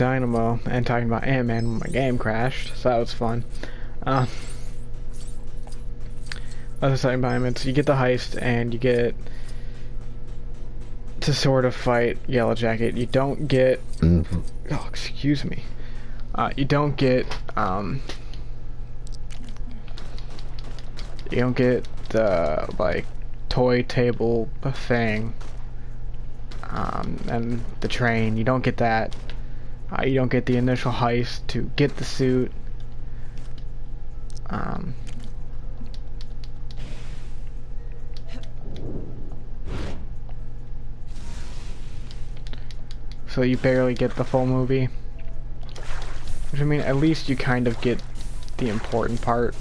Dynamo and talking about Ant-Man when my game crashed, so that was fun. Other side environments, you get the heist and you get to sort of fight Yellow Jacket. You don't get oh, excuse me. You don't get the like toy table thing and the train. You don't get that. You don't get the initial heist to get the suit. So you barely get the full movie. Which, I mean, at least you kind of get the important part.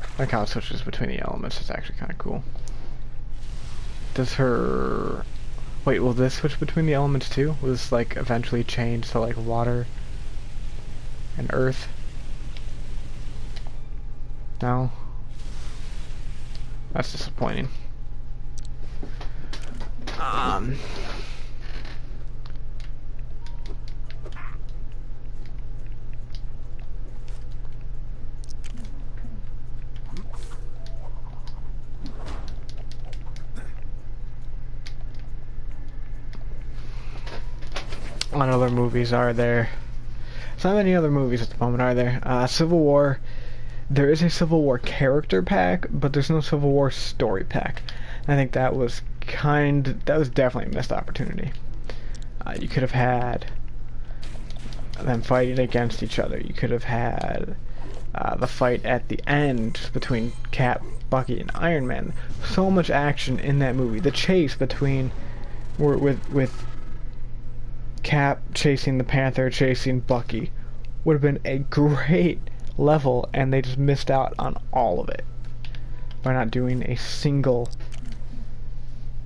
I like how it switches between the elements. It's actually kind of cool. Does her... Wait, will this switch between the elements too? Will this, like, eventually change to, like, water and earth? No? That's disappointing. What other movies are there? There's not many other movies at the moment, are there? Civil War. There is a Civil War character pack, but there's no Civil War story pack. I think that was definitely a missed opportunity. You could have had them fighting against each other. You could have had the fight at the end between Cap, Bucky, and Iron Man. So much action in that movie. The chase between with Cap chasing the Panther, chasing Bucky, would have been a great level, and they just missed out on all of it by not doing a single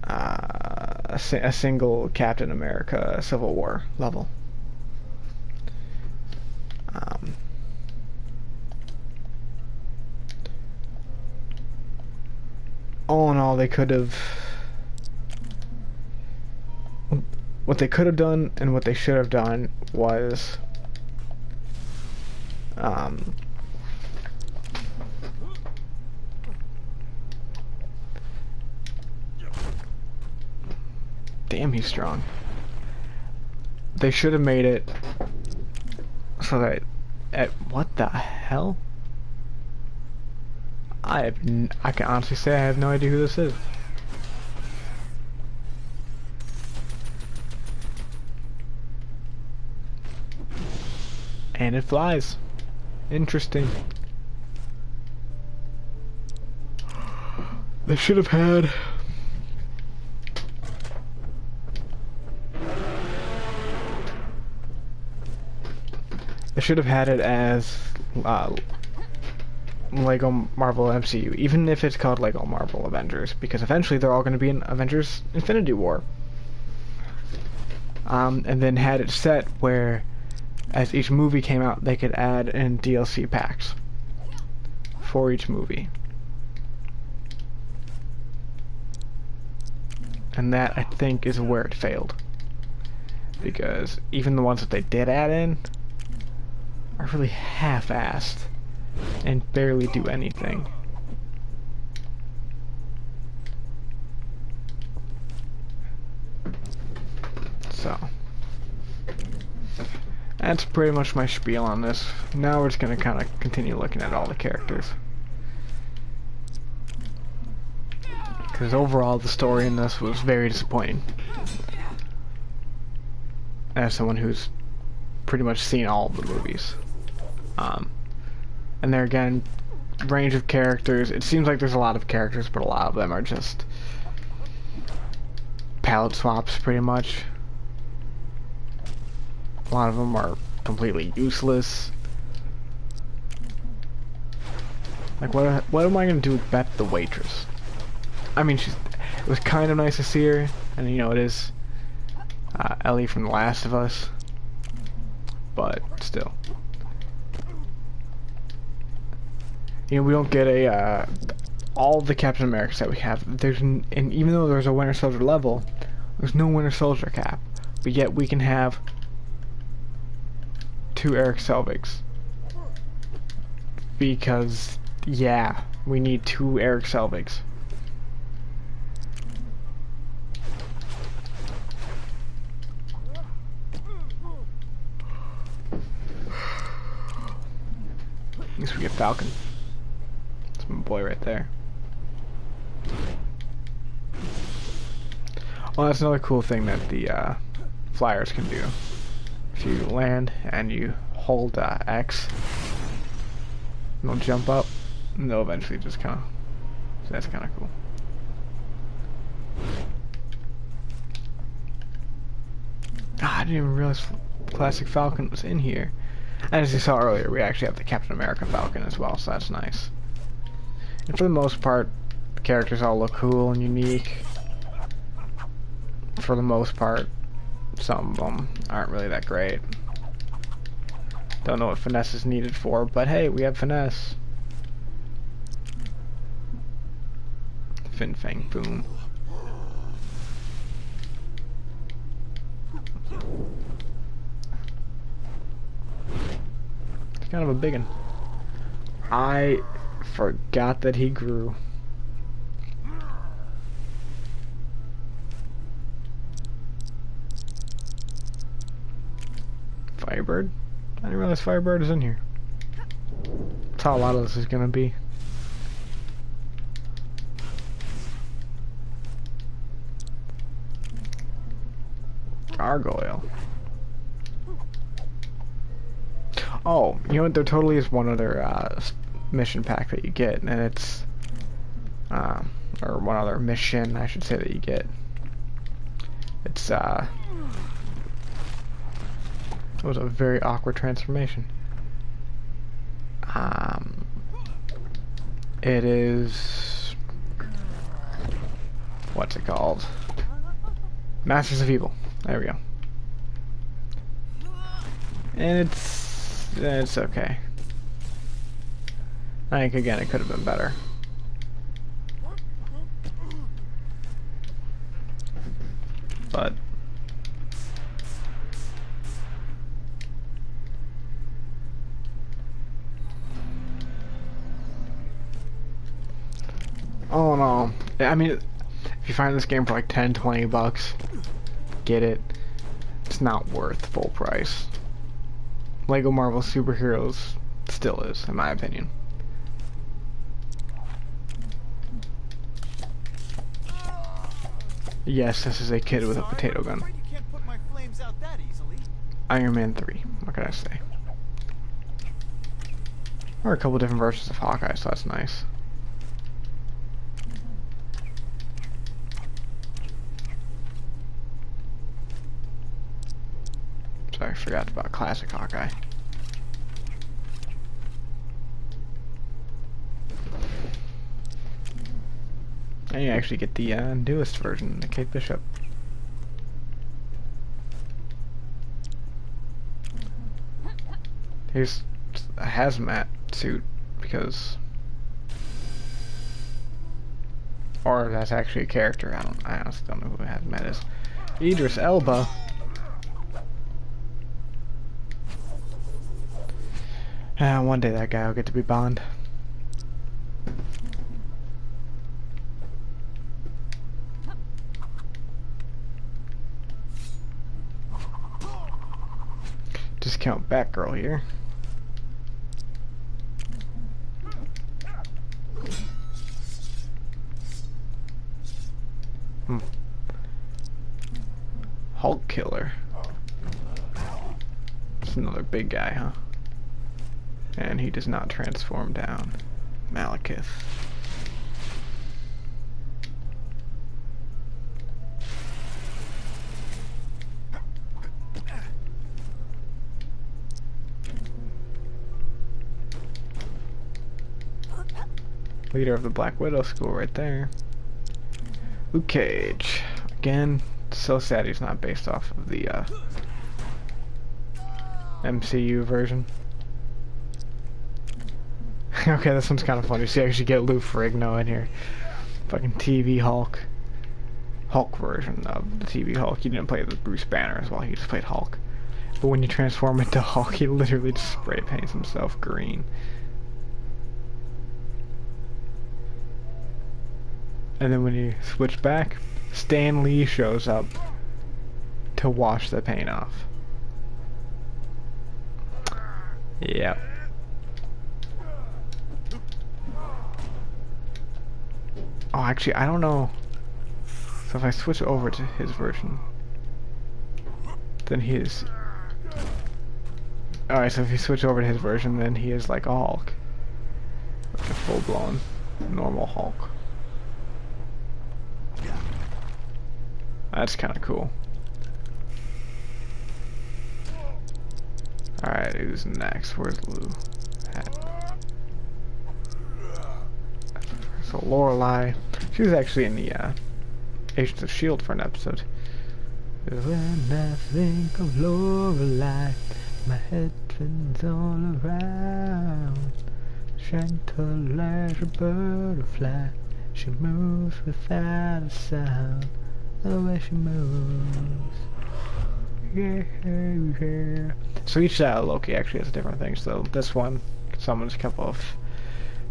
a single Captain America Civil War level. All in all, they could have... What they could have done and what they should have done was... Damn, he's strong. They should have made it so that... what the hell? I can honestly say I have no idea who this is. And it flies. Interesting. They should have had... They should have had it as Lego Marvel MCU, even if it's called Lego Marvel Avengers, because eventually they're all going to be in Avengers Infinity War. And then had it set where, as each movie came out, they could add in DLC packs for each movie. And that, I think, is where it failed. Because even the ones that they did add in are really half-assed and barely do anything. So that's pretty much my spiel on this. Now we're just gonna kind of continue looking at all the characters, because overall the story in this was very disappointing. As someone who's pretty much seen all of the movies. And there again, range of characters. It seems like there's a lot of characters, but a lot of them are just palette swaps, pretty much. A lot of them are completely useless. Like, what am I gonna do with Beth the waitress? I mean, it was kind of nice to see her, and you know, it is Ellie from The Last of Us, but still. You know, we don't get all the Captain Americas that we have, and even though there's a Winter Soldier level, there's no Winter Soldier cap. But yet we can have 2 Eric Selvigs. Because, yeah, we need 2 Eric Selvigs. At least we get Falcon. That's my boy right there. Well, that's another cool thing that the flyers can do. If you land and you hold X, they'll jump up, and they'll eventually just kind of... So that's kind of cool. Ah, I didn't even realize Classic Falcon was in here. And as you saw earlier, we actually have the Captain America Falcon as well, so that's nice. And for the most part, the characters all look cool and unique. For the most part, some of them aren't really that great. Don't know what finesse is needed for, but hey, we have finesse. Fin Fang Boom. It's kind of a big one. I forgot that he grew. Firebird? I didn't realize Firebird is in here. That's how a lot of this is gonna be. Gargoyle. Oh, you know what? There totally is one other mission pack that you get, and it's or one other mission, I should say, that you get. It's it was a very awkward transformation. It is, what's it called? Masters of Evil. There we go. And it's okay. I think again it could have been better. But oh no. I mean, if you find this game for like 10-20 bucks, get it. It's not worth full price. Lego Marvel Superheroes still is, in my opinion. Yes, this is a kid with a potato gun. Iron Man 3, what can I say? Or a couple different versions of Hawkeye, so that's nice. Sorry, I forgot about classic Hawkeye. And you actually get the newest version, the Kate Bishop. Here's a hazmat suit, because... Or that's actually a character, I honestly don't know who hazmat is. Idris Elba. One day that guy will get to be Bond. Discount Batgirl here. Hulk Killer. It's another big guy, huh? And he does not transform down. Malekith. Leader of the Black Widow school right there. Luke Cage. Again, so sad he's not based off of the MCU version. Okay, this one's kind of funny. So you actually get Lou Ferrigno in here. Fucking TV Hulk. Hulk version of the TV Hulk. He didn't play the Bruce Banner as well, he just played Hulk. But when you transform into Hulk, he literally just spray paints himself green. And then when you switch back, Stan Lee shows up to wash the paint off. Yep. Oh, actually, I don't know. So if I switch over to his version, then he is... Alright, so if you switch over to his version, then he is like a Hulk. Like a full-blown, normal Hulk. That's kind of cool. Alright, who's next? Where's Lou at? So Lorelei, she was actually in the Agents of S.H.I.E.L.D. for an episode. When I think of Lorelei, my head spins all around. Gentle as a butterfly, she moves without a sound. The way she moves. Yeah. So each Loki actually has different things. So this one summons a couple of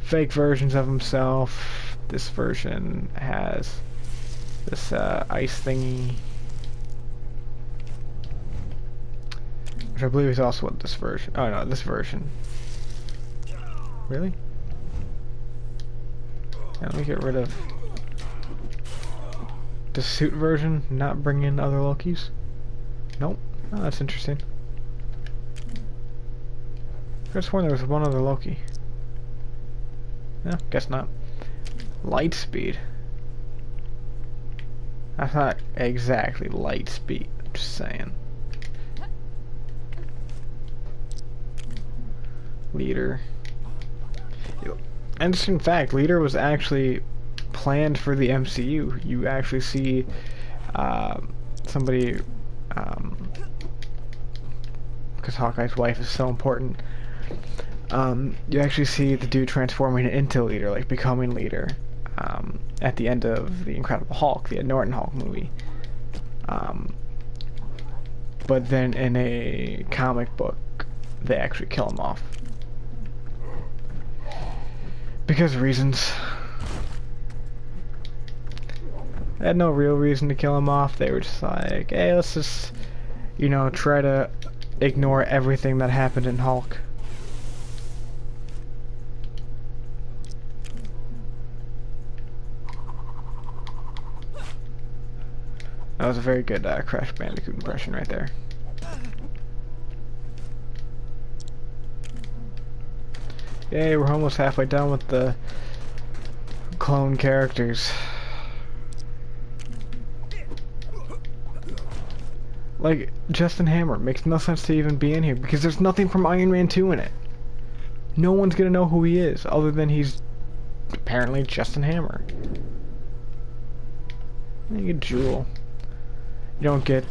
fake versions of himself. This version has this ice thingy, which I believe is also what this version. Oh no, this version. Really? Yeah, let me get rid of the suit version, not bring in other Lokis. Nope. Oh, that's interesting. I could have sworn there was one other Loki. No, guess not. Light speed. That's not exactly light speed, I'm just saying. Leader. Interesting fact, Leader was actually planned for the MCU. You actually see somebody, because Hawkeye's wife is so important, you actually see the dude transforming into Leader, like becoming Leader, at the end of the Incredible Hulk, the Ed Norton Hulk movie. But then in a comic book, they actually kill him off. Because of reasons. They had no real reason to kill him off. They were just like, hey, let's just, you know, try to ignore everything that happened in Hulk. That was a very good Crash Bandicoot impression right there. Yay, we're almost halfway done with the clone characters. Like, Justin Hammer makes no sense to even be in here because there's nothing from Iron Man 2 in it. No one's gonna know who he is other than he's apparently Justin Hammer. You get Jewel. You don't get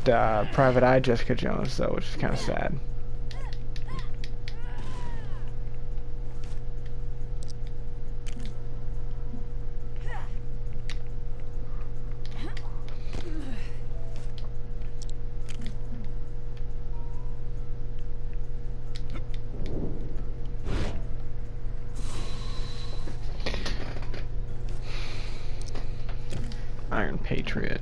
Private Eye Jessica Jones though, which is kind of sad. Iron Patriot.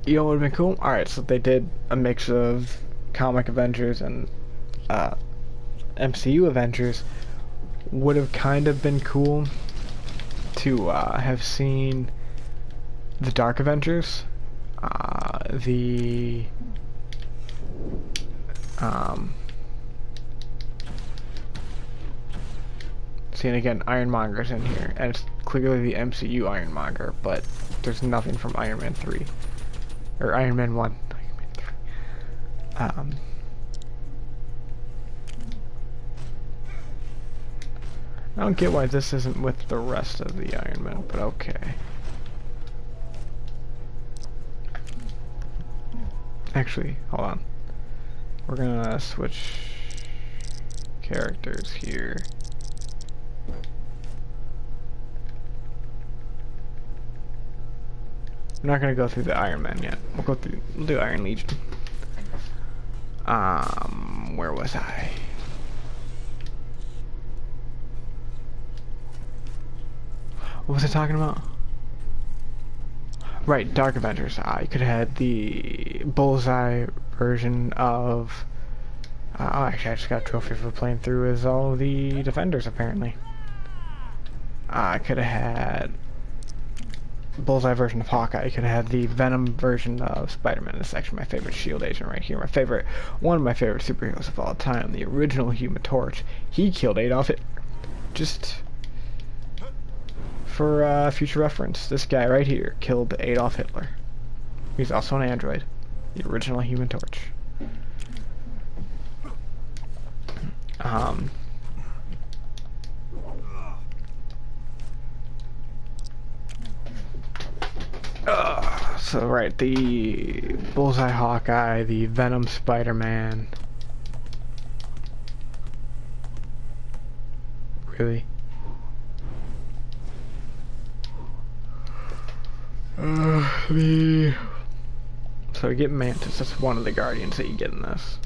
You know what would have been cool? Alright, so they did a mix of comic Avengers and MCU Avengers. Would have kind of been cool to have seen the Dark Avengers, seeing again, Ironmonger's in here, and it's clearly the MCU Ironmonger, but there's nothing from Iron Man 3. Or Iron Man 1. Iron Man 3. I don't get why this isn't with the rest of the Iron Man, but okay. Actually, hold on. We're gonna switch characters here. We're not gonna go through the Iron Man yet. We'll do Iron Legion. Where was I? What was I talking about? Right, Dark Avengers. You could have had the Bullseye version of... oh, actually, I just got a trophy for playing through as all the Defenders, apparently. I could have had Bullseye version of Hawkeye. You could have had the Venom version of Spider-Man. This is actually my favorite SHIELD agent right here. One of my favorite superheroes of all time. The original Human Torch. He killed Adolf Hitler. Just for future reference, this guy right here killed Adolf Hitler. He's also an android. The original Human Torch. So right, the Bullseye Hawkeye, the Venom Spider-Man. Really? So you get Mantis, that's one of the Guardians that you get in this.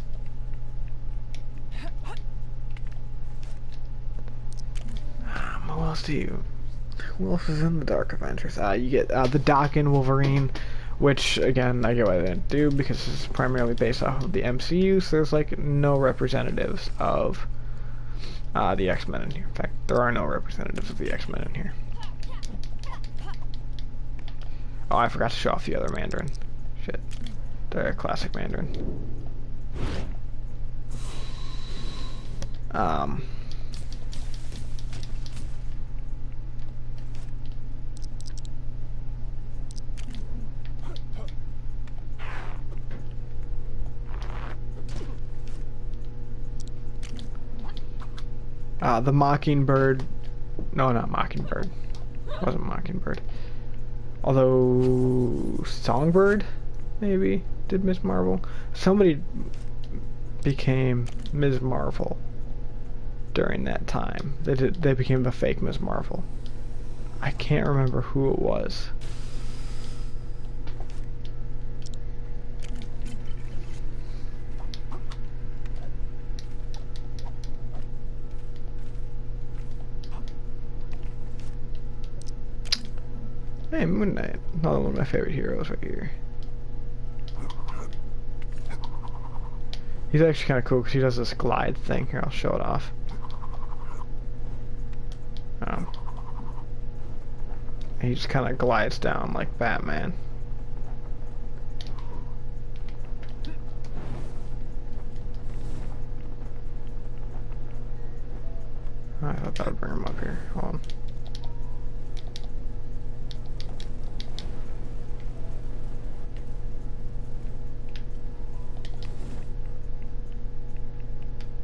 Who else is in the Dark Avengers? You get the Doc and Wolverine, which, again, I get why they didn't do, because this is primarily based off of the MCU, so there's, like, no representatives of the X-Men in here. In fact, there are no representatives of the X-Men in here. Oh, I forgot to show off the other Mandarin. Shit. The classic Mandarin. The Mockingbird. No, not Mockingbird. It wasn't Mockingbird. Although Songbird, maybe, did Ms. Marvel. Somebody became Ms. Marvel during that time. They became the fake Ms. Marvel. I can't remember who it was. Hey, Moon Knight, another one of my favorite heroes right here. He's actually kind of cool because he does this glide thing. Here, I'll show it off. He just kind of glides down like Batman. I thought that would bring him up here. Hold on.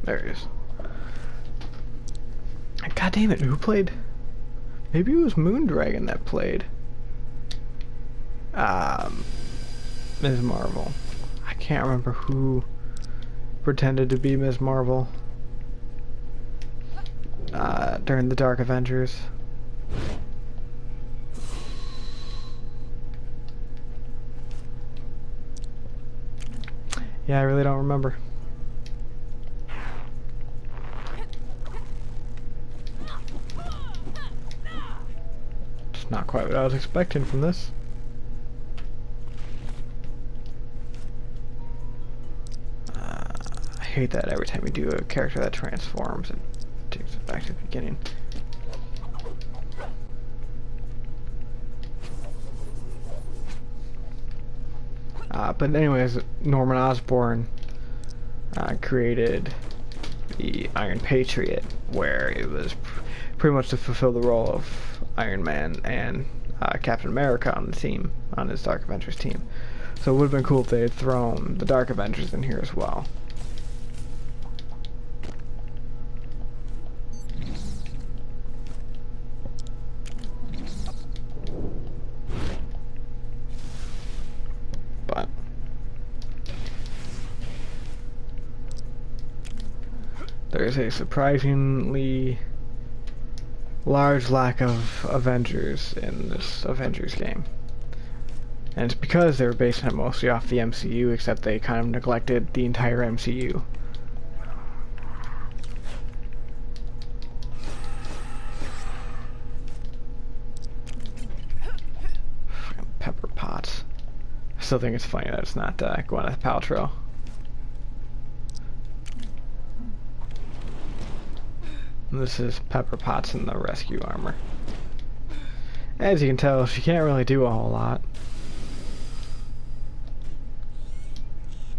There he is. God damn it, who played? Maybe it was Moondragon that played Ms. Marvel. I can't remember who pretended to be Ms. Marvel during the Dark Avengers. Yeah, I really don't remember. Not quite what I was expecting from this. I hate that every time you do a character that transforms, it takes it back to the beginning. But anyways, Norman Osborn created the Iron Patriot, where it was pretty much to fulfill the role of Iron Man and Captain America on the team, on his Dark Avengers team. So it would have been cool if they had thrown the Dark Avengers in here as well. But there is a surprisingly large lack of Avengers in this Avengers game. And it's because they were basing it mostly off the MCU, except they kind of neglected the entire MCU. Fucking pepper pots. I still think it's funny that it's not Gwyneth Paltrow. And this is Pepper Potts in the rescue armor. As you can tell, she can't really do a whole lot.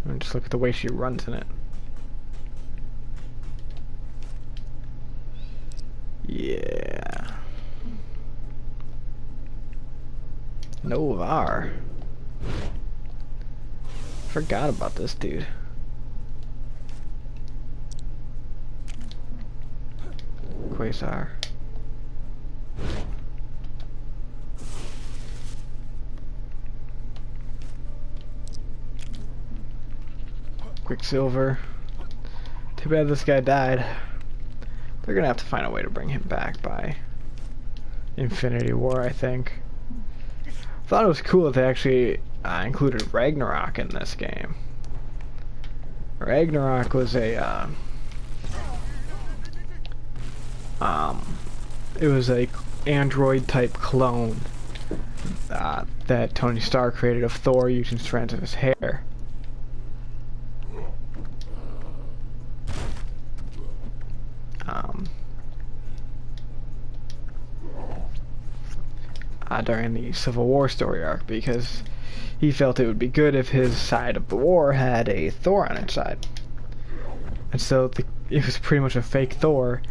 And just look at the way she runs in it. Yeah. Novar. Forgot about this dude. Quasar. Quicksilver. Too bad this guy died. They're gonna have to find a way to bring him back by Infinity War, I think. Thought it was cool that they actually included Ragnarok in this game. Ragnarok was a it was a android type clone that Tony Stark created of Thor using strands of his hair. During the Civil War story arc, because he felt it would be good if his side of the war had a Thor on its side. And so it was pretty much a fake Thor,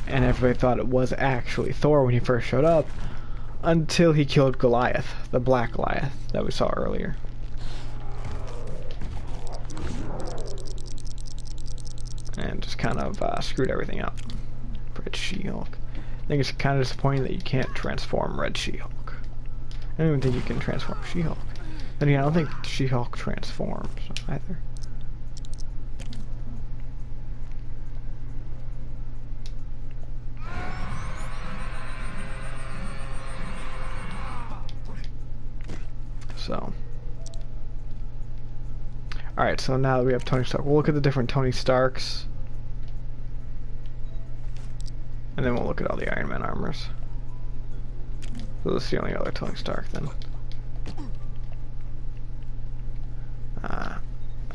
and everybody thought it was actually Thor when he first showed up, until he killed Goliath, the Black Goliath that we saw earlier. And just kind of screwed everything up. Red She-Hulk. I think it's kind of disappointing that you can't transform Red She-Hulk. I don't even think you can transform She-Hulk. And yeah, I don't think She-Hulk transforms either. So. Alright, so now that we have Tony Stark, we'll look at the different Tony Starks. And then we'll look at all the Iron Man armors. So this is the only other Tony Stark then.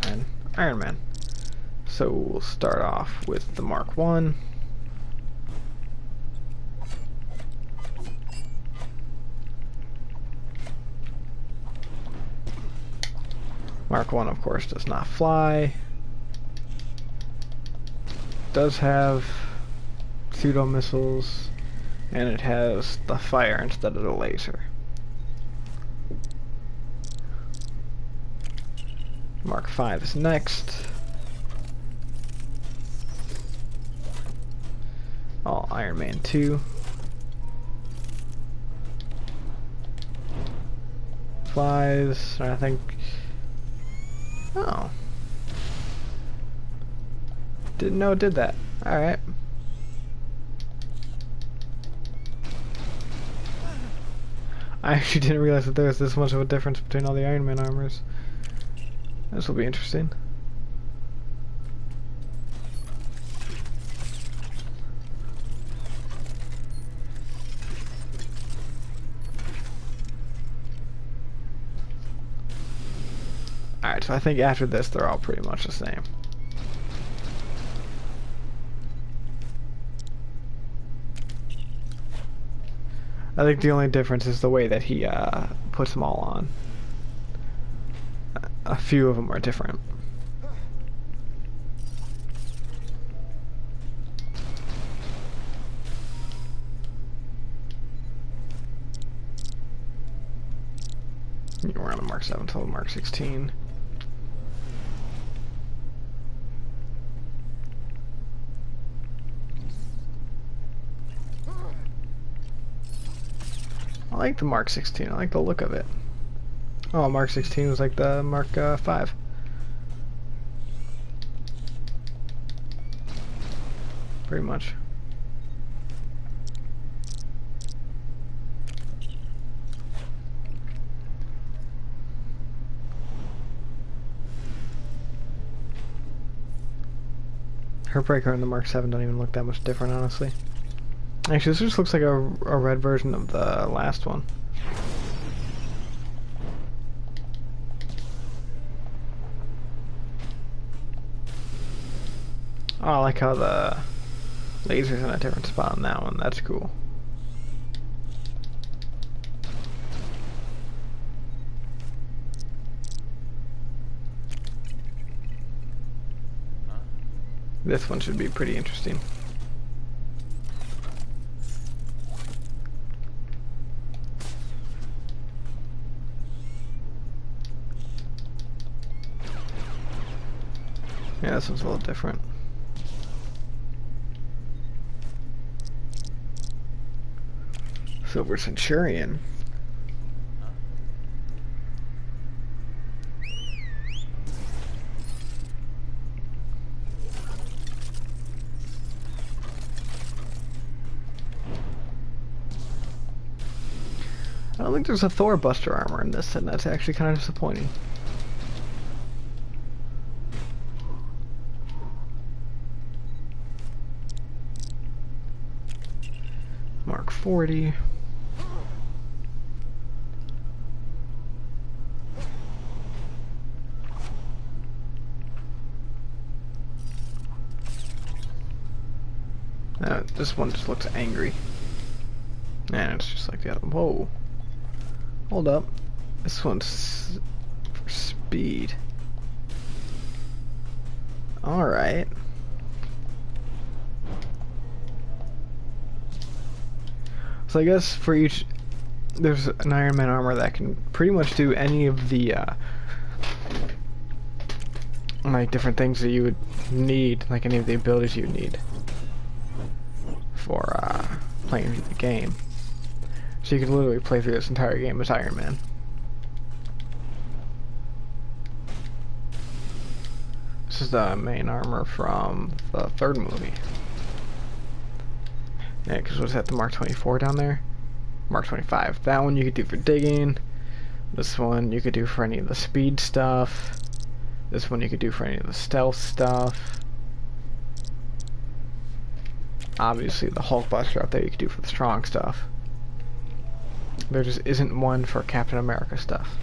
And Iron Man. So we'll start off with the Mark 1. Mark 1 of course does not fly. Does have pseudo missiles. And it has the fire instead of the laser. Mark 5 is next. All Iron Man 2. Flies, I think. Oh. Didn't know it did that. Alright. I actually didn't realize that there was this much of a difference between all the Iron Man armors. This will be interesting. Alright, so I think after this they're all pretty much the same. I think the only difference is the way that he puts them all on. A few of them are different. We're on the Mark 7 until the Mark 16. I like the Mark 16. I like the look of it. Oh, Mark 16 was like the Mark 5. Pretty much. Her breaker and the Mark 7 don't even look that much different, honestly. Actually, this just looks like a red version of the last one. Oh, I like how the laser's in a different spot on that one. That's cool. This one should be pretty interesting. Yeah, this one's a little different. Silver Centurion. I don't think there's a Thor Buster armor in this, and that's actually kind of disappointing. Mark 40. This one just looks angry. And it's just like the other. Whoa. Hold up. This one's for speed. Alright. So I guess for each, there's an Iron Man armor that can pretty much do any of the like different things that you would need, like any of the abilities you would need for playing the game. So you can literally play through this entire game as Iron Man. This is the main armor from the third movie. Yeah, because what's that, the Mark 24 down there? Mark 25. That one you could do for digging. This one you could do for any of the speed stuff. This one you could do for any of the stealth stuff. Obviously the Hulk Buster out there you could do for the strong stuff. There just isn't one for Captain America stuff.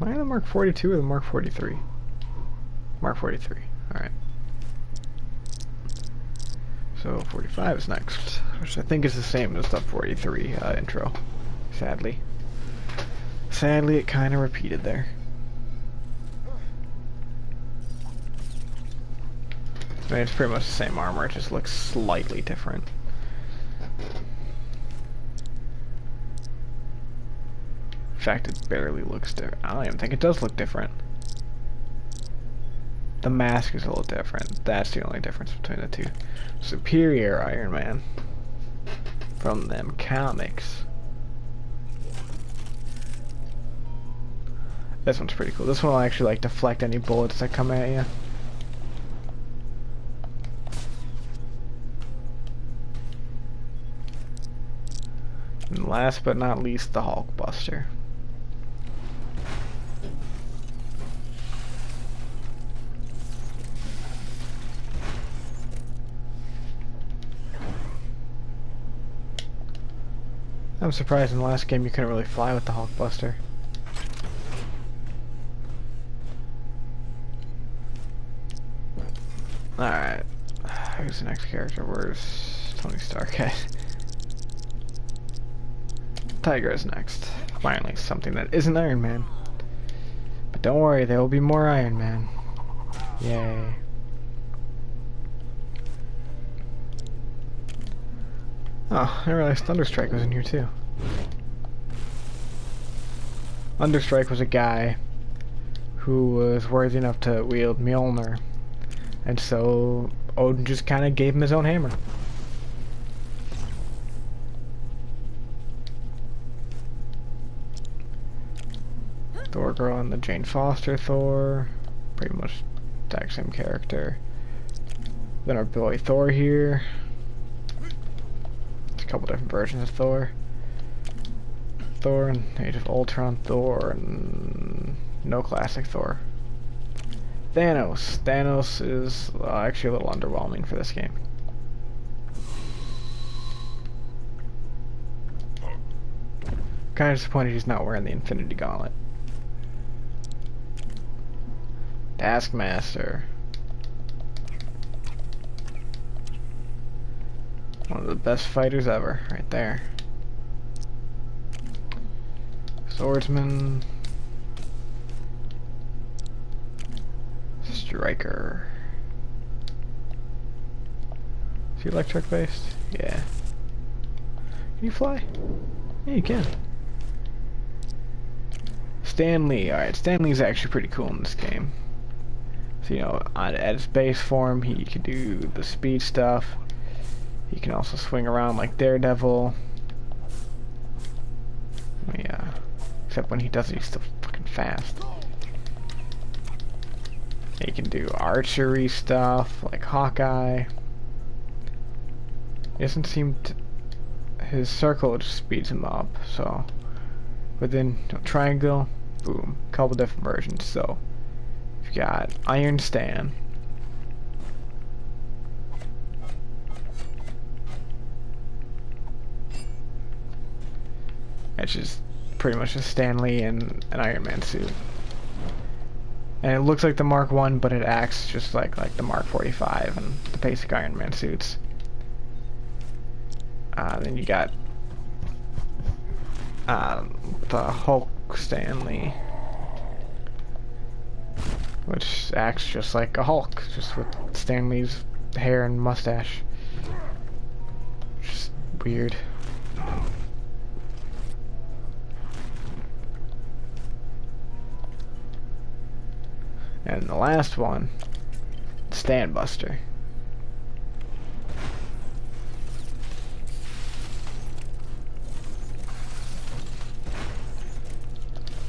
Am I on the Mark 42 or the Mark 43? Mark 43. Alright. So 45 is next, which I think is the same as the 43 intro. Sadly. Sadly, it kind of repeated there. I mean, it's pretty much the same armor, it just looks slightly different. In fact, it barely looks different. I don't even think it does look different. The mask is a little different. That's the only difference between the two. Superior Iron Man from them comics. This one's pretty cool. This one will actually like deflect any bullets that come at you. And last but not least, the Hulk Buster. I'm surprised in the last game you couldn't really fly with the Hulk Buster. Alright. Who's the next character? Where's Tony Stark at? Tiger is next. Finally, something that isn't Iron Man. But don't worry, there will be more Iron Man. Yay. Oh, I realized Thunderstrike was in here too. Thunderstrike was a guy who was worthy enough to wield Mjolnir. And so Odin just kind of gave him his own hammer. Thor girl and the Jane Foster Thor. Pretty much exact same character. Then our boy Thor here. It's a couple different versions of Thor. Thor and Age of Ultron Thor and no classic Thor. Thanos. Thanos is actually a little underwhelming for this game. Kind of disappointed he's not wearing the Infinity Gauntlet. Taskmaster. One of the best fighters ever, right there. Swordsman. Striker. Is he electric based? Yeah. Can you fly? Yeah, you can. Stan Lee. Alright, Stan Lee's actually pretty cool in this game. So, you know, at his base form, he can do the speed stuff. He can also swing around like Daredevil. Yeah. Except when he does it, he's still fucking fast. He can do archery stuff, like Hawkeye. He doesn't seem to... His circle just speeds him up, so... But then, triangle, boom. Couple different versions, so... You've got Iron Stan. It's just pretty much a Stan Lee and an Iron Man suit. And it looks like the Mark 1, but it acts just like the Mark 45 and the basic Iron Man suits. Then you got the Hulk Stan Lee, which acts just like a Hulk, just with Stan Lee's hair and mustache. Just weird. And the last one, Stan Buster.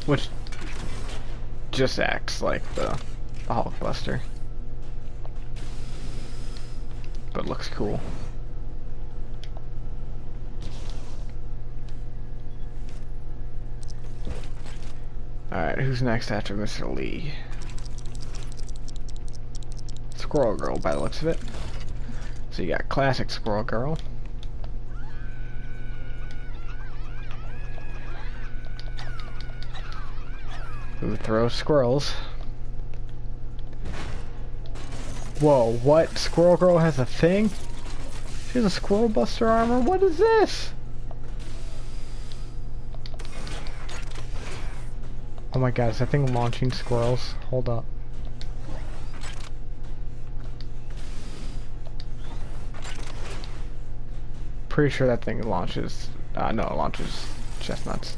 Which just acts like the Hulk Buster. But looks cool. Alright, who's next after Mr. Lee? Squirrel Girl by the looks of it. So you got classic Squirrel Girl. Who throws squirrels. Whoa, what? Squirrel Girl has a thing? She has a Squirrel Buster armor? What is this? Oh my god, is that thing launching squirrels? Hold up. Pretty sure that thing launches, no, it launches chestnuts.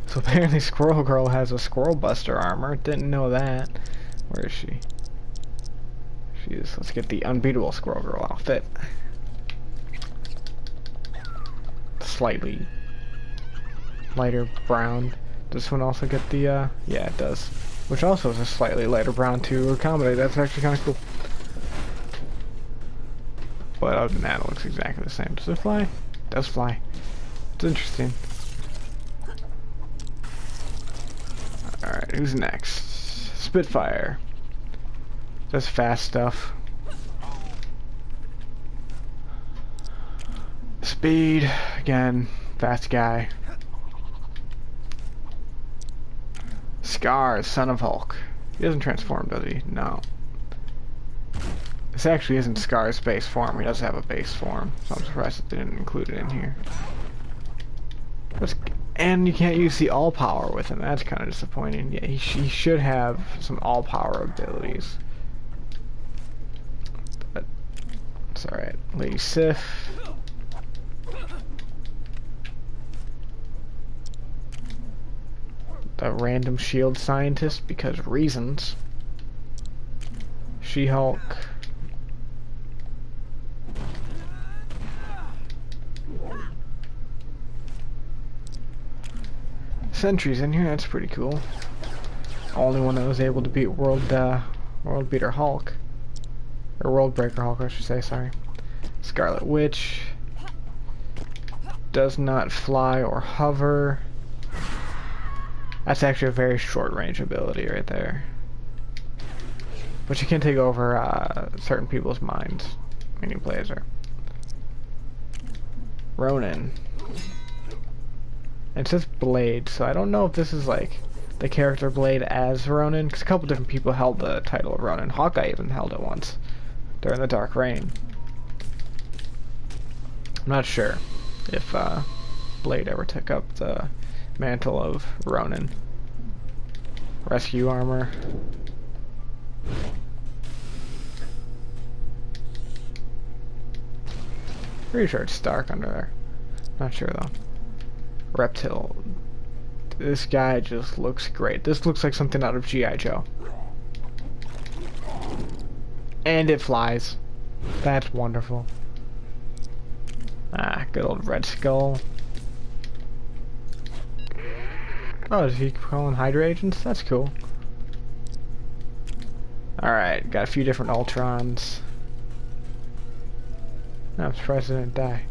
So apparently Squirrel Girl has a Squirrel Buster armor. Didn't know that. Where is she? She is. Let's get the unbeatable Squirrel Girl outfit. Slightly lighter brown. Does this one also get the, yeah, it does. Which also is a slightly lighter brown to accommodate. That's actually kind of cool. But other than that, it looks exactly the same. Does it fly? It does fly. It's interesting. Alright, who's next? Spitfire. Does fast stuff. Speed. Again, fast guy. Scar, son of Hulk. He doesn't transform, does he? No. This actually isn't Scar's base form. He does have a base form, so I'm surprised that they didn't include it in here. And you can't use the all-power with him. That's kind of disappointing. Yeah, he should have some all-power abilities. But it's alright. Lady Sif. The random shield scientist, because reasons. She-Hulk. Sentries in here, that's pretty cool. only one that was able to beat World Beater Hulk. Or World Breaker Hulk, I should say, sorry. Scarlet Witch. Does not fly or hover. That's actually a very short range ability right there. But she can take over certain people's minds when you play as her. Ronin. It says Blade, so I don't know if this is like the character Blade as Ronin, because a couple different people held the title of Ronin. Hawkeye even held it once during the Dark Reign. I'm not sure if Blade ever took up the mantle of Ronin. Rescue armor. Pretty sure it's Stark under there. Not sure though. Reptile. This guy just looks great. This looks like something out of G.I. Joe. And it flies. That's wonderful. Ah, good old Red Skull. Oh, is he calling Hydra agents? That's cool. Alright, got a few different Ultrons. I'm surprised they didn't die.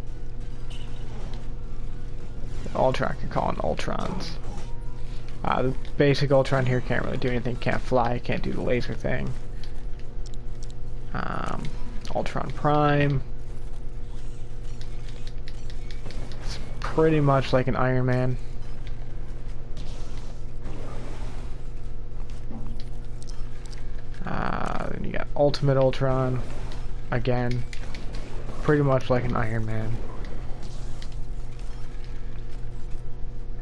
Ultron can call in Ultrons. The basic Ultron here can't really do anything. Can't fly, can't do the laser thing. Ultron Prime. It's pretty much like an Iron Man. Then you got Ultimate Ultron. Again, pretty much like an Iron Man.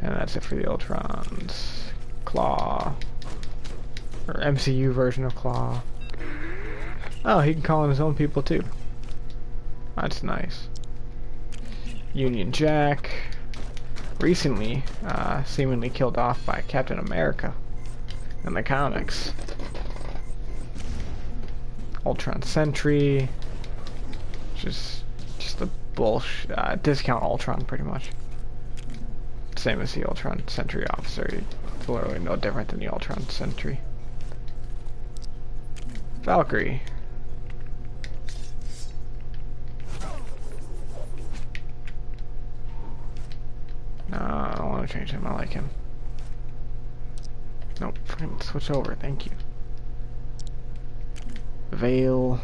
And that's it for the Ultrons. Claw. Or MCU version of Claw. Oh, he can call in his own people too. That's nice. Union Jack. Recently, seemingly killed off by Captain America in the comics. Ultron Sentry. Just a bullshit. Discount Ultron, pretty much. Same as the Ultron Sentry officer. It's literally no different than the Ultron Sentry. Valkyrie. No, I don't want to change him. I like him. Nope. Switch over. Thank you. Veil.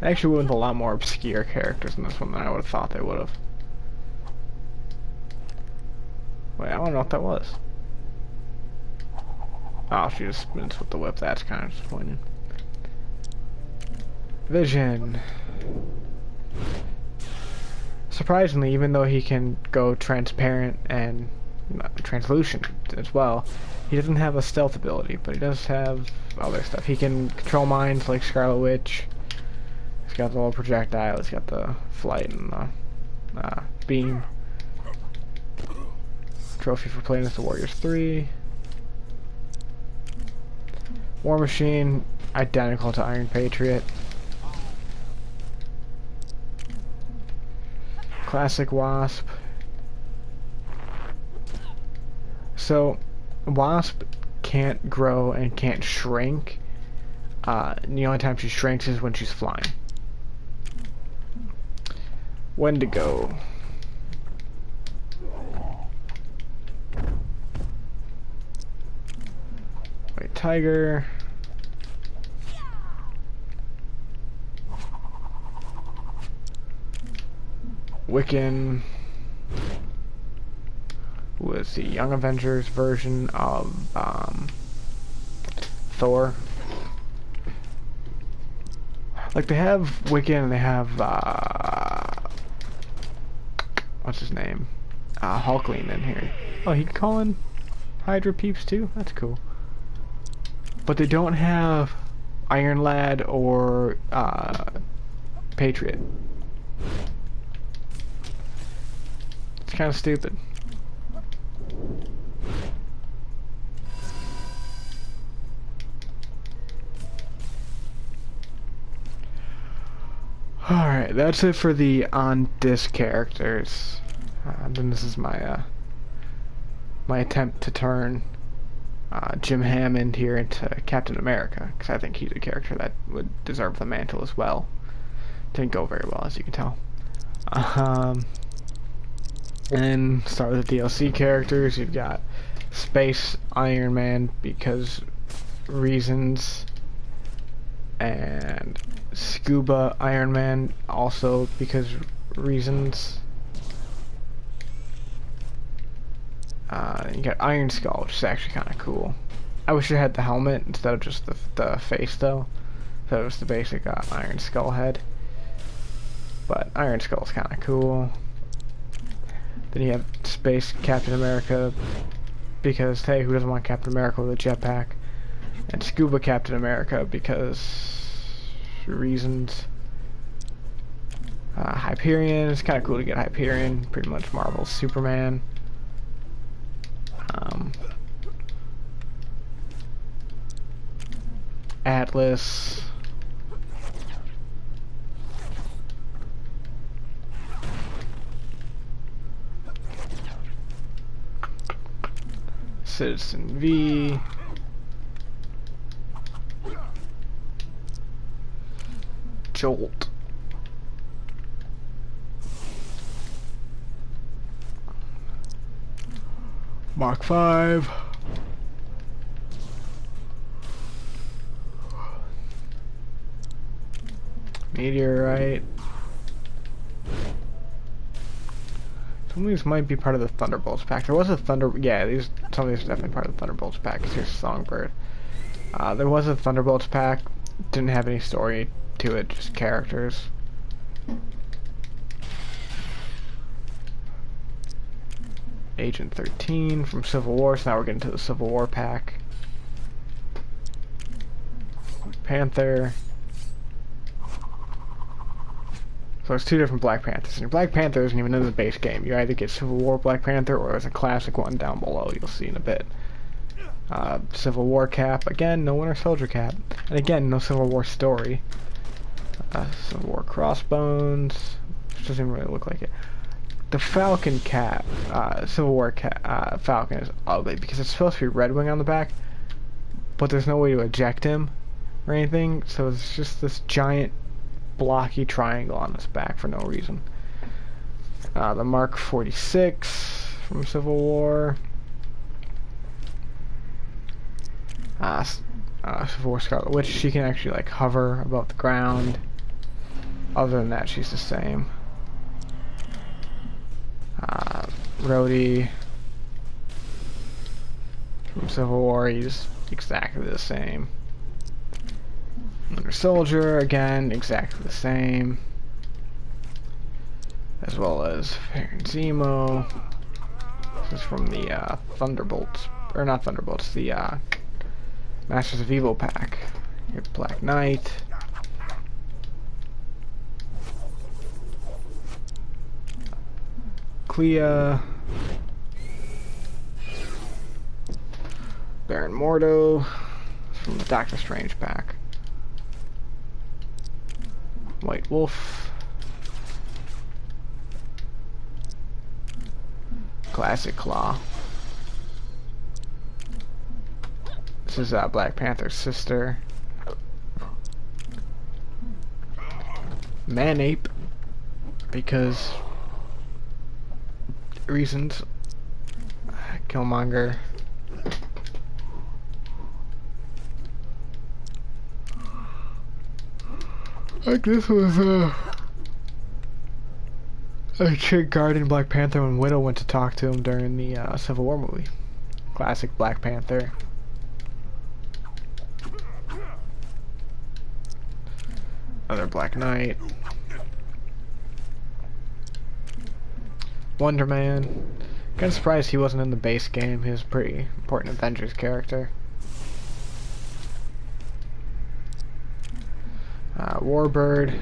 They actually went with a lot more obscure characters in this one than I would have thought they would have. Wait, I don't know what that was. Oh, she just spins with the whip. That's kind of disappointing. Vision. Surprisingly, even though he can go transparent and translucent as well, he doesn't have a stealth ability, but he does have other stuff. He can control minds like Scarlet Witch. He's got the little projectile. He's got the flight and the beam. Trophy for playing as the Warriors 3. War Machine, identical to Iron Patriot. Classic Wasp. So, Wasp can't grow and can't shrink. The only time she shrinks is when she's flying. Wendigo. White Tiger. Wiccan was the Young Avengers version of Thor. Like, they have Wiccan and they have what's his name? Hulkling in here. Oh, he can call in Hydra peeps too? That's cool. But they don't have Iron Lad or Patriot. It's kind of stupid. Alright, that's it for the on-disc characters. Then this is my my attempt to turn Jim Hammond here into Captain America, because I think he's a character that would deserve the mantle as well. Didn't go very well, as you can tell. And start with the DLC characters. You've got Space Iron Man because reasons, and Scuba Iron Man also because reasons. You got Iron Skull, which is actually kind of cool. I wish it had the helmet instead of just the face, though. So it was the basic Iron Skull head. But Iron Skull's kind of cool. Then you have Space Captain America, because, hey, who doesn't want Captain America with a jetpack? And Scuba Captain America, because reasons. Hyperion, it's kind of cool to get Hyperion, pretty much Marvel's Superman. Atlas. Citizen V. Jolt. Mach 5. Meteorite. Some of these might be part of the Thunderbolts pack. There was a yeah, some of these are definitely part of the Thunderbolts pack. Here's Songbird. There was a Thunderbolts pack. Didn't have any story to it, just characters. Agent 13 from Civil War, so now we're getting to the Civil War pack. Panther. So there's two different Black Panthers. And Black Panther isn't even in the base game. You either get Civil War Black Panther or there's a classic one down below you'll see in a bit. Civil War cap. Again, no Winter Soldier cap. And again, no Civil War story. Civil War crossbones. Which doesn't really look like it. The Falcon cap. Civil War cap. Falcon is ugly because it's supposed to be Red Wing on the back. But there's no way to eject him or anything. So it's just this giant blocky triangle on his back for no reason. The Mark 46 from Civil War. Civil War Scarlet Witch. She can actually like hover above the ground. Other than that, she's the same. Rhodey from Civil War. He's exactly the same. Winter Soldier, again, exactly the same. As well as Baron Zemo. This is from the Thunderbolts, or not Thunderbolts, the Masters of Evil pack. You have Black Knight. Clea. Baron Mordo. From the Doctor Strange pack. White Wolf. Classic Claw. This is Black Panther's sister. Manape. Because reasons. Killmonger. Like this was a chick guarding Black Panther when Widow went to talk to him during the Civil War movie. Classic Black Panther. Other Black Knight. Wonder Man. Kind of surprised he wasn't in the base game. He was a pretty important Avengers character. Warbird,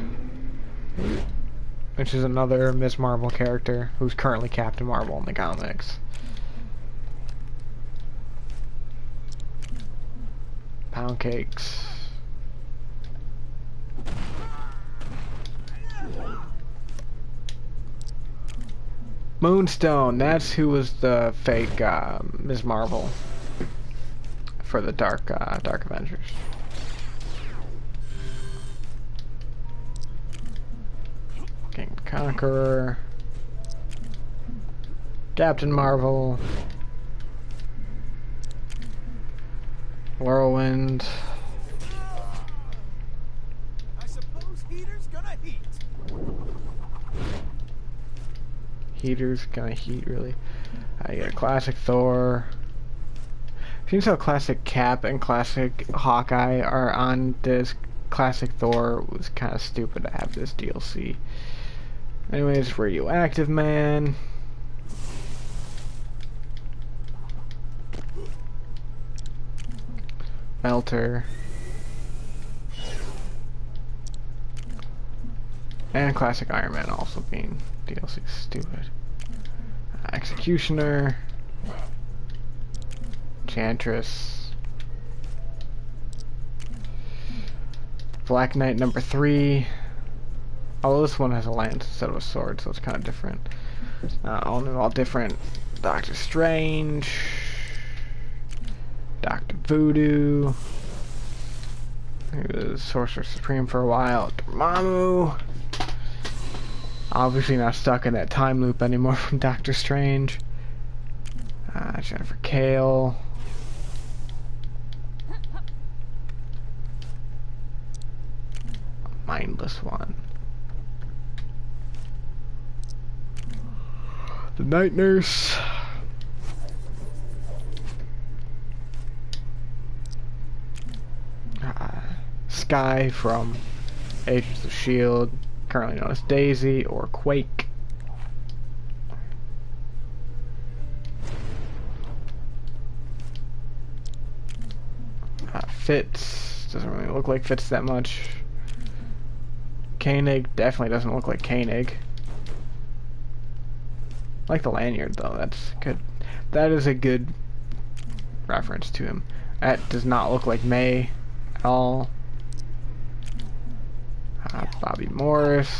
which is another Ms. Marvel character who's currently Captain Marvel in the comics. Pound Cakes. Moonstone, that's who was the fake Ms. Marvel for the Dark Avengers. King Conqueror, Captain Marvel, Whirlwind. I suppose heater's gonna heat. Heater's gonna heat, really. I got classic Thor. Seems how classic Cap and classic Hawkeye are on this. Classic Thor was kind of stupid to have this DLC. Anyways, Radioactive Man. Melter. And classic Iron Man also being DLC stupid. Executioner. Enchantress. Black Knight number 3. Although this one has a lance instead of a sword, so it's kind of different. All different. Doctor Strange. Dr. Voodoo. He was Sorcerer Supreme for a while. Dormammu. Obviously not stuck in that time loop anymore from Doctor Strange. Jennifer Kale. Mindless one. The Night Nurse. Sky from Agents of S.H.I.E.L.D., currently known as Daisy or Quake. Fitz doesn't really look like Fitz that much. Koenig definitely doesn't look like Koenig. I like the lanyard though, that's good. That is a good reference to him. That does not look like May at all. Bobby Morris.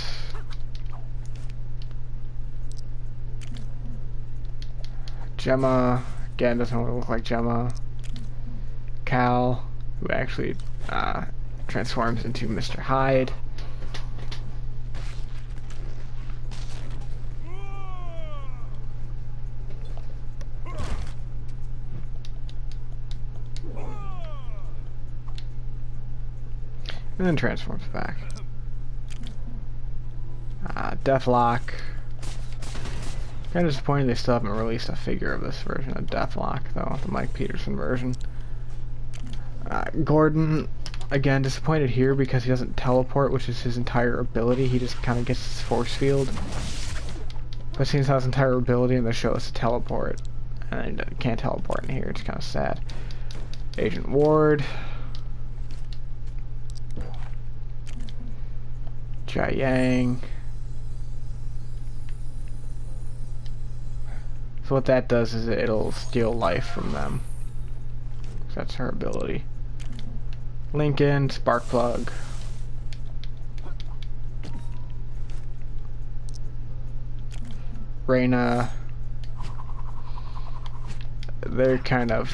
Gemma, again, doesn't really look like Gemma. Cal, who actually transforms into Mr. Hyde. And then transforms back. Deathlock. Kind of disappointed they still haven't released a figure of this version of Deathlock, though, the Mike Peterson version. Gordon, again, disappointed here because he doesn't teleport, which is his entire ability. He just kind of gets his force field. But seems how his entire ability in the show is to teleport. And he can't teleport in here, it's kind of sad. Agent Ward. Jai Yang. So what that does is it'll steal life from them. So that's her ability. Lincoln, Sparkplug. Reyna. They're kind of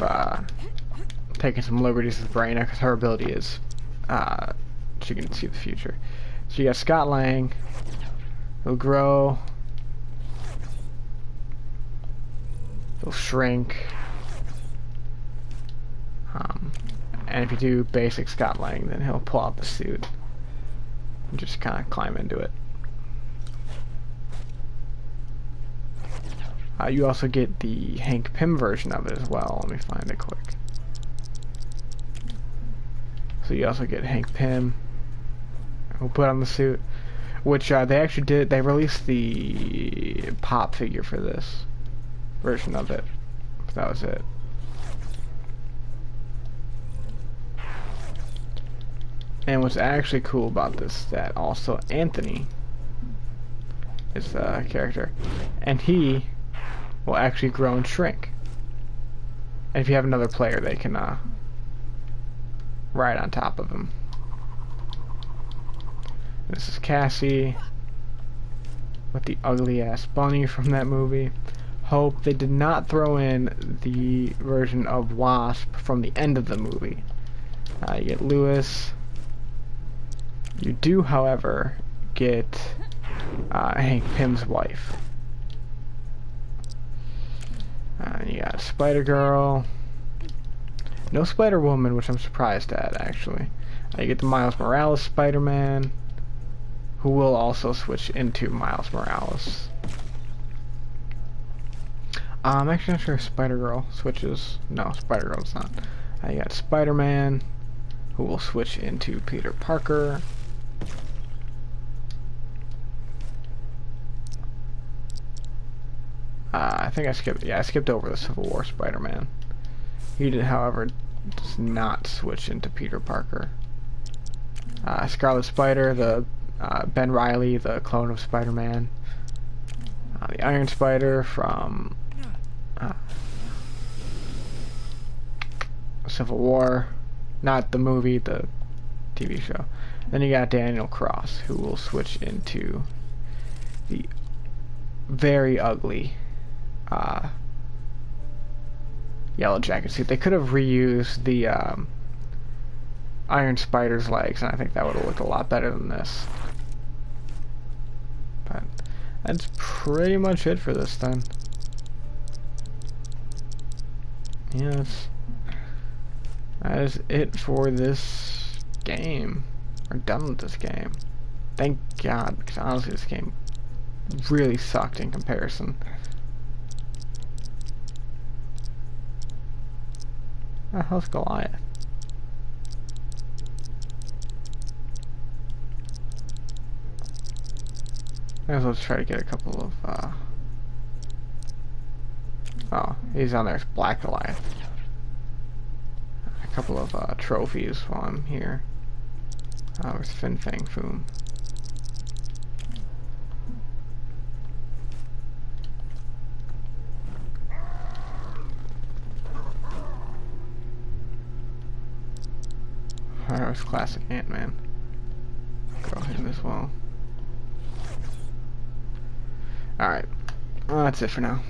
taking some liberties with Reyna because her ability is she can see the future. So you got Scott Lang, he'll grow, he'll shrink, and if you do basic Scott Lang, then he'll pull out the suit and just kind of climb into it. You also get the Hank Pym version of it as well. Let me find it quick. So you also get Hank Pym. We'll put on the suit, which they actually did. They released the pop figure for this version of it. That was it. And what's actually cool about this is that also Anthony is the character, and he will actually grow and shrink. And if you have another player, they can ride on top of him. This is Cassie. with the ugly ass bunny from that movie. Hope they did not throw in the version of Wasp from the end of the movie. You get Lewis. You do, however, get Hank Pym's wife. You got Spider-Girl. No Spider-Woman, which I'm surprised at, actually. You get the Miles Morales Spider-Man, who will also switch into Miles Morales. I'm actually not sure if Spider-Girl switches. No, Spider-Girl's not. You got Spider-Man, who will switch into Peter Parker. I think I skipped. Yeah, I skipped over the Civil War Spider-Man. He did, however, does not switch into Peter Parker. Scarlet Spider, the Ben Reilly, the clone of Spider-Man. The Iron Spider from Civil War, not the movie, the TV show. Then you got Daniel Cross, who will switch into the very ugly Yellow Jacket suit. They could have reused the Iron Spider's legs, and I think that would have looked a lot better than this. But that's pretty much it for this then. Yeah, that is it for this game. We're done with this game. Thank God, because honestly this game really sucked in comparison. Where the hell's Goliath? Let's try to get a couple of oh, he's on there as Black Goliath. A couple of trophies while I'm here. Where's Fin Fang Foom? Where's Classic Ant-Man? Go him as well. Alright. Well, that's it for now.